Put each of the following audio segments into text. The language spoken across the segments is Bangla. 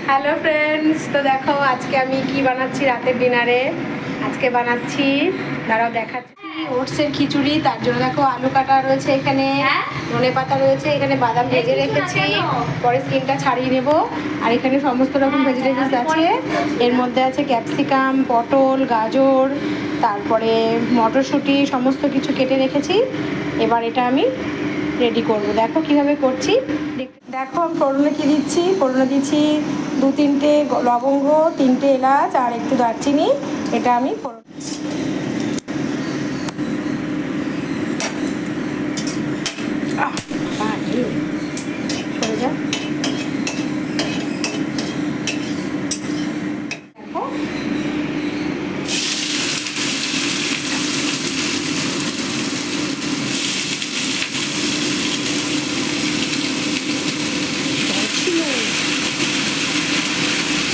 হ্যালো ফ্রেন্ডস, তো দেখো আজকে আমি কি বানাচ্ছি রাতের ডিনারে। আজকে বানাচ্ছি, দাঁড়াও দেখাচ্ছি, ওটসের খিচুড়ি। তার জন্য দেখো আলু কাটা রয়েছে, এখানে ধনে পাতা রয়েছে, এখানে বাদাম ভেজে রেখেছি, পরে স্কিনটা ছাড়িয়ে নেব। আর এখানে সমস্ত রকম ভেজিটেবলস আছে, এর মধ্যে আছে ক্যাপসিকাম, পটল, গাজর, তারপরে মটরশুঁটি, সমস্ত কিছু কেটে রেখেছি। এবার এটা আমি রেডি করব। দেখো কিভাবে করছি। দেখো আমি ফোড়নে কী দিচ্ছি। ফোড়নে দিচ্ছি 2-3টে লবঙ্গ, 3টে এলাচ আর একটু দারচিনি। এটা আমি সরে যা। দেখো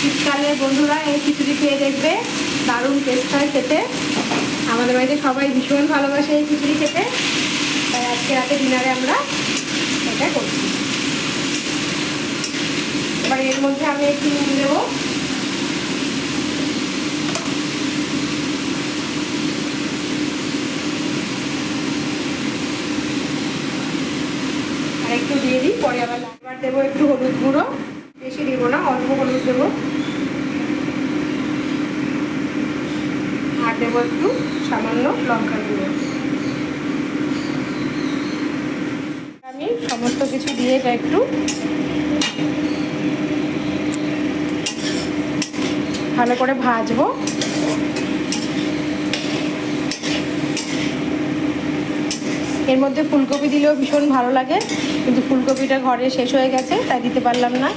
শীতকালের বন্ধুরা এই খিচুড়ি খেয়ে দেখবে, দারুণ টেস্ট হয় খেতে। আমাদের বাড়িতে সবাই ভীষণ ভালোবাসে এই খিচুড়ি খেতে, তাই আজকে রাতে ডিনারে আমরা এটা করছি। এবার এর মধ্যে আমি একটু নুন দেবো, আর একটু দিয়ে দিই, পরে আবার দেবো একটু হলুদ গুঁড়ো, বেশি দিব না, অল্প হলুদ দেবো। আর দেবো একটু সামান্য লঙ্কা গুঁড়ো। আমি সমস্ত কিছু দিয়ে এটা একটু ভালো করে ভাজবো। এর মধ্যে ফুলকপি দিলেও ভীষণ ভালো লাগে, কিন্তু ফুলকপিটা ঘরে শেষ হয়ে গেছে, তাই দিতে পারলাম না।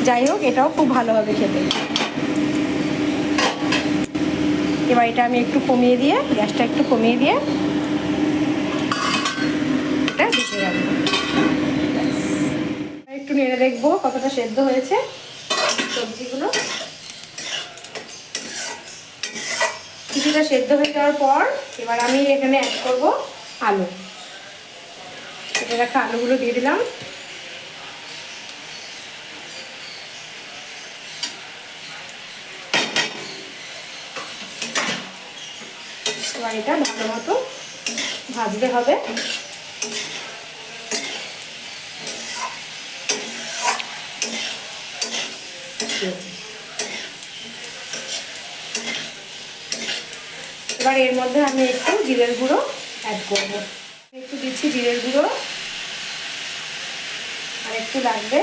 যাই হোক, এটাও খুব ভালো হবে খেতে। এবার এটা আমি একটু কমিয়ে দিয়ে, গ্যাসটা একটু কমিয়ে দিয়ে এটা দিতে রাখবো। একটু নেড়ে দেখবো কতটা সেদ্ধ হয়েছে সবজিগুলো। কিছুটা সেদ্ধ হয়ে যাওয়ার পর এবার আমি এখানে অ্যাড করব আলু। কেটে রাখা আলুগুলো দিয়ে দিলাম। এবার এটা ভালো মতো ভাজতে হবে। এবার এর মধ্যে আমি একটু জিরের গুঁড়ো অ্যাড করব। একটু দিচ্ছি জিরের গুঁড়ো, আর একটু লাগবে,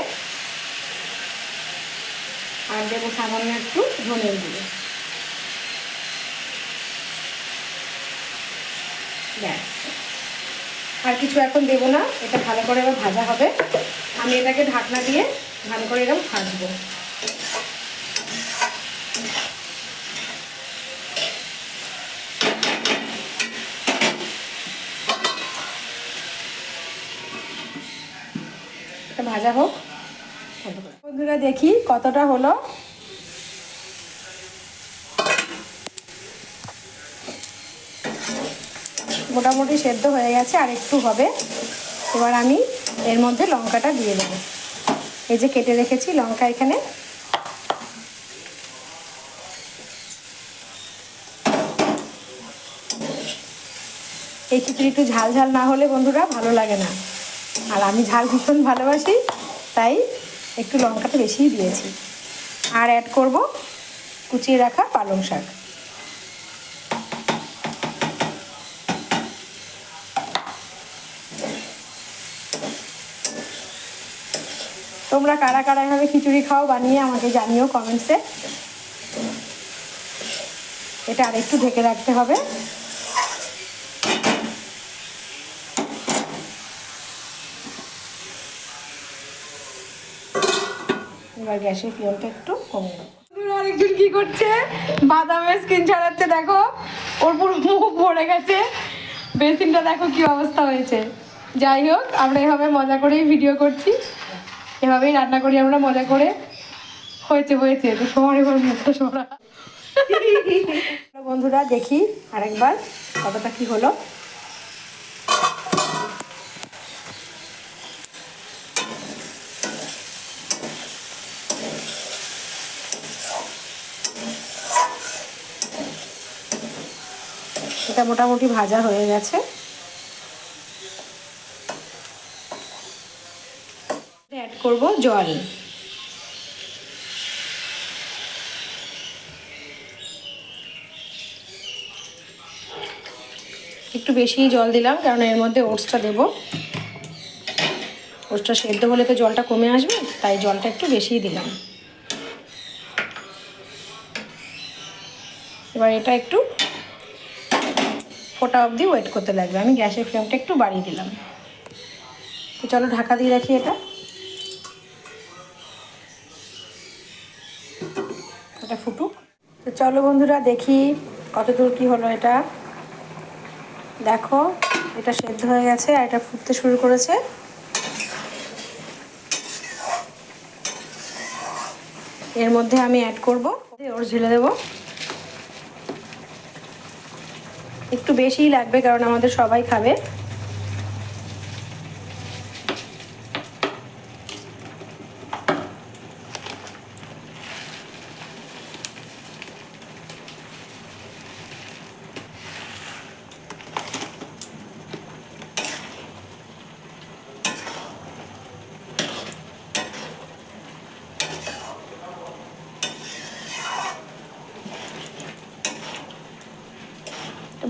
আর দেবো সামান্য একটু ধনের গুঁড়ো। ব্যাস, আর কিছু এখন দেবো না। এটা ভালো করে এবার ভাজা হবে। আমি এটাকে ঢাকনা দিয়ে ভালো করে এরকম ভাজবো। এটা ভাজা হোক। বন্ধুরা দেখি কতটা হলো। মোটামুটি সেদ্ধ হয়ে গেছে, আর একটু হবে। এবার আমি এর মধ্যে লঙ্কাটা দিয়ে দেবো। এই যে কেটে রেখেছি লঙ্কা এখানে। এই খিচুড়ি একটু ঝাল ঝাল না হলে বন্ধুরা ভালো লাগে না, আর আমি ঝাল ভীষণ ভালোবাসি, তাই একটু লঙ্কাটা বেশিই দিয়েছি। আর অ্যাড করব কুচিয়ে রাখা পালং শাক। তোমরা কারা কারা এভাবে খিচুড়ি খাও বানিয়ে আমাকে জানিও কমেন্টসে। এটা আর একটু ঢেকে রাখতে হবে। এবার গ্যাসের ফ্লেমটা একটু কমে দেবো। আরেকজন কি করছে, বাদামের স্কিন ছাড়াচ্ছে। দেখো ওর পুরো মুখ ভরে গেছে, বেসিনটা দেখো কি অবস্থা হয়েছে। যাই হোক, আমরা এভাবে মজা করেই ভিডিও করছি, এভাবেই রান্না করি আমরা মজা করে। হয়েছে হয়েছে তো শহরে এবার মুখটা সরা। বন্ধুরা দেখি আরেকবার কতটা কি হলো। এটা মোটামুটি ভাজা হয়ে গেছে। অ্যাড করব জল। একটু বেশি জল দিলাম কারণ এর মধ্যে ওটসটা দেবো। ওটসটা সেদ্ধ হলে তো জলটা কমে আসবে, তাই জলটা একটু বেশিই দিলাম। এবার এটা একটু ফোটা অবধি ওয়েট করতে লাগবে। আমি গ্যাসের ফ্লেমটা একটু বাড়িয়ে দিলাম। তো চলো ঢাকা দিয়ে রাখি এটা। এটা ফুটুক। তো চলো বন্ধুরা দেখি কতদূর কি হলো। এটা দেখো, এটা সেদ্ধ হয়ে গেছে আর এটা ফুটতে শুরু করেছে। এর মধ্যে আমি অ্যাড করব ওটস, ঢেলে দেবো। একটু বেশিই লাগবে কারণ আমাদের সবাই খাবে।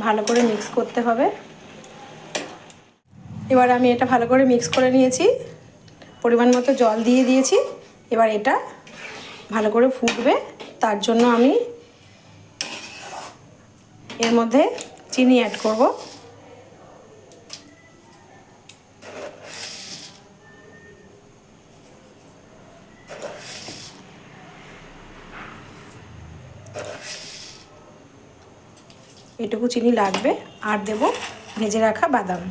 ভালো করে মিক্স করতে হবে। এবার আমি এটা ভালো করে মিক্স করে নিয়েছি, পরিমাণ মতো জল দিয়ে দিয়েছি। এবার এটা ভালো করে ফুটবে, তার জন্য আমি এর মধ্যে চিনি অ্যাড করব। এটুকু চিনি লাগবে। আর দেব ভেজে রাখা বাদাম।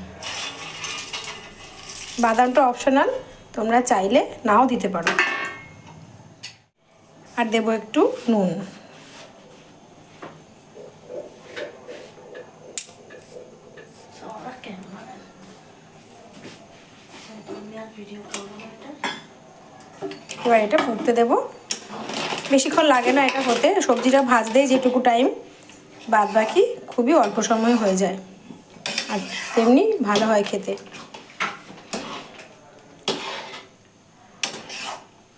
বাদামটা অপশনাল, তোমরা চাইলে নাও দিতে পারো। আর দেব একটু নুন। এবার এটা ফুটতে দেব। বেশিক্ষণ লাগে না এটা হতে, সবজিটা ভাজতেই যেটুকু টাইম, বাদ বাকি খুবই অল্প সময় হয়ে যায় আর তেমনি ভালো হয় খেতে।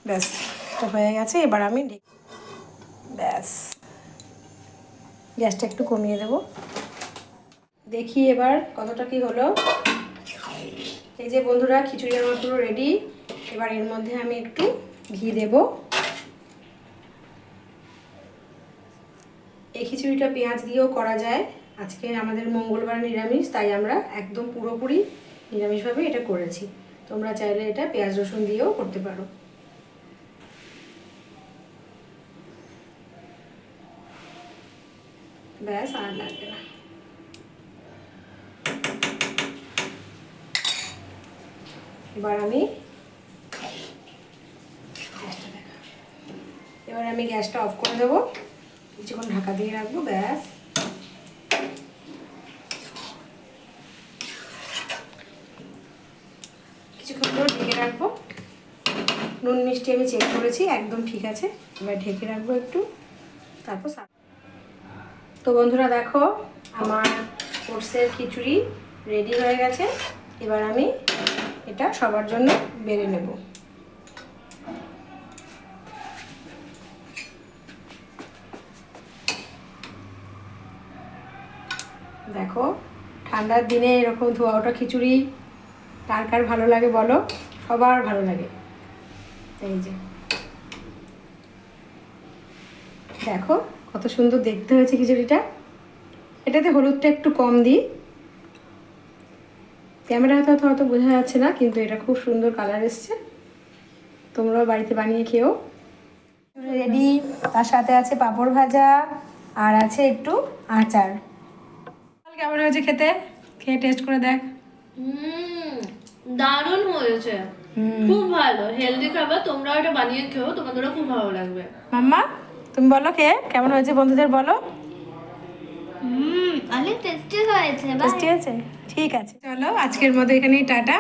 ব্যাস, এটা হয়ে গেছে। এবার আমি ব্যাস গ্যাসটা একটু কমিয়ে দেব। দেখি এবার কতটা কি হলো। এই যে বন্ধুরা, খিচুড়ি আমার পুরো রেডি। এবার এর মধ্যে আমি একটু ঘি দেব। এই খিচুড়িটা পেঁয়াজ দিয়েও করা যায়। আজকে আমাদের মঙ্গলবার নিরামিষ, তাই আমরা একদম পুরোপুরি নিরামিষভাবে এটা করেছি। তোমরা চাইলে এটা পেঁয়াজ রসুন দিয়েও করতে পারো। ব্যাস, আর লাগবে না। এবার আমি গ্যাসটা অফ করে দেবো। কিছুক্ষণ ঢাকা দিয়ে রাখবো। ব্যাস, কিছুক্ষণ ধরে ঢেকে রাখবো। নুন মিষ্টি আমি চেক করেছি, একদম ঠিক আছে। এবার ঢেকে রাখবো একটু, তারপর। তো বন্ধুরা দেখো, আমার ওটসের খিচুড়ি রেডি হয়ে গেছে। এবার আমি এটা সবার জন্য বেড়ে নেব। দেখো, ঠান্ডার দিনে এরকম ধোয়া ওঠা খিচুড়ি কার কার ভালো লাগে বলো? সবার ভালো লাগে। এই যে দেখো কত সুন্দর দেখতে হয়েছে খিচুড়িটা। এটাতে হলুদটা একটু কম দিই, ক্যামেরাতে হয়তো বোঝা যাচ্ছে না, কিন্তু এটা খুব সুন্দর কালার এসছে। তোমরাও বাড়িতে বানিয়ে খেও। রেডি, তার সাথে আছে পাঁপড় ভাজা আর আছে একটু আচার। কেমন হয়েছে খেতে? খেয়ে টেস্ট করে দেখ। দারুণ হয়েছে, খুব ভালো হেলদি খাবার। তোমরা এটা বানিয়ে খেও, তোমাদেরও খুব ভালো লাগবে। মাম্মা, তুমি বলো খেয়ে কেমন হয়েছে, বন্ধুদের বলো। অনেক টেস্টি হয়েছে। টেস্টি হয়েছে? ঠিক আছে, চলো আজকের মতো এখানেই টাটা।